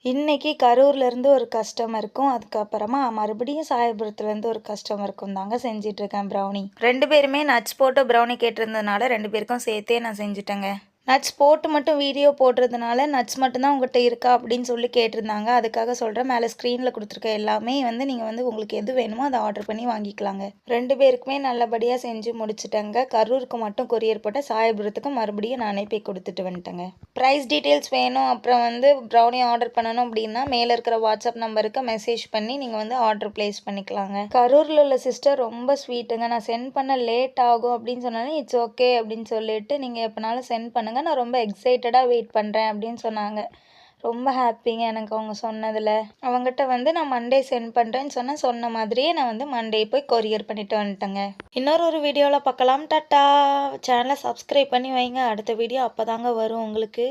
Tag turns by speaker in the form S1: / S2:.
S1: இன்னைக்கு கரூர்லேருந்து ஒரு கஸ்டமருக்கும், அதுக்கப்புறமா மறுபடியும் சாயபுரத்துலேருந்து ஒரு கஸ்டமருக்கும் தாங்க செஞ்சிட்ருக்கேன் ப்ரௌனி. 2 பேருமே நட்ஸ் போட்டு ப்ரௌனி கேட்டிருந்ததுனால 2 பேருக்கும் சேர்த்தே நான் செஞ்சுட்டேங்க. நட்ஸ் போட்டு மட்டும் வீடியோ போடுறதுனால நட்ஸ் மட்டும்தான் உங்கள்கிட்ட இருக்கா அப்படின்னு சொல்லி கேட்டிருந்தாங்க. அதுக்காக சொல்கிறேன், மேலே ஸ்க்ரீனில் கொடுத்துருக்க எல்லாமே நீங்கள் உங்களுக்கு எது வேணுமோ அதை ஆர்டர் பண்ணி வாங்கிக்கலாங்க. 2 பேருக்குமே நல்லபடியாக செஞ்சு முடிச்சுட்டேங்க. கரூருக்கு மட்டும் கொரியர் போட்டேன், சாயபுரத்துக்கு மறுபடியும் நானே போய் கொடுத்துட்டு வந்துட்டேங்க. ப்ரைஸ் டீட்டெயில்ஸ் வேணும், அப்புறம் ப்ரௌனி ஆர்டர் பண்ணணும் அப்படின்னா மேலே இருக்கிற வாட்ஸ்அப் நம்பருக்கு மெசேஜ் பண்ணி நீங்கள் ஆர்டர் ப்ளேஸ் பண்ணிக்கலாங்க. கரூரில் உள்ள சிஸ்டர் ரொம்ப ஸ்வீட்டுங்க. நான் சென்ட் பண்ண லேட் ஆகும் அப்படின்னு சொன்னாலும் இட்ஸ் ஓகே அப்படின்னு சொல்லிட்டு நீங்கள் எப்போனாலும் சென்ட் பண்ணுங்கள், நான் ரொம்ப எக்ஸைட்டடாக வெயிட் பண்ணுறேன் அப்படின்னு சொன்னாங்க. ரொம்ப ஹாப்பிங்க எனக்கு அவங்க சொன்னதில். அவங்ககிட்ட நான் மண்டே சென்ட் பண்ணுறேன்னு சொன்ன மாதிரியே நான் மண்டே போய் கொரியர் பண்ணிட்டு வந்துட்டேங்க. இன்னொரு வீடியோவில் பார்க்கலாம். டாட்டா. சேனலை சப்ஸ்கிரைப் பண்ணி வைங்க, அடுத்த வீடியோ அப்போ தாங்க வரும் உங்களுக்கு.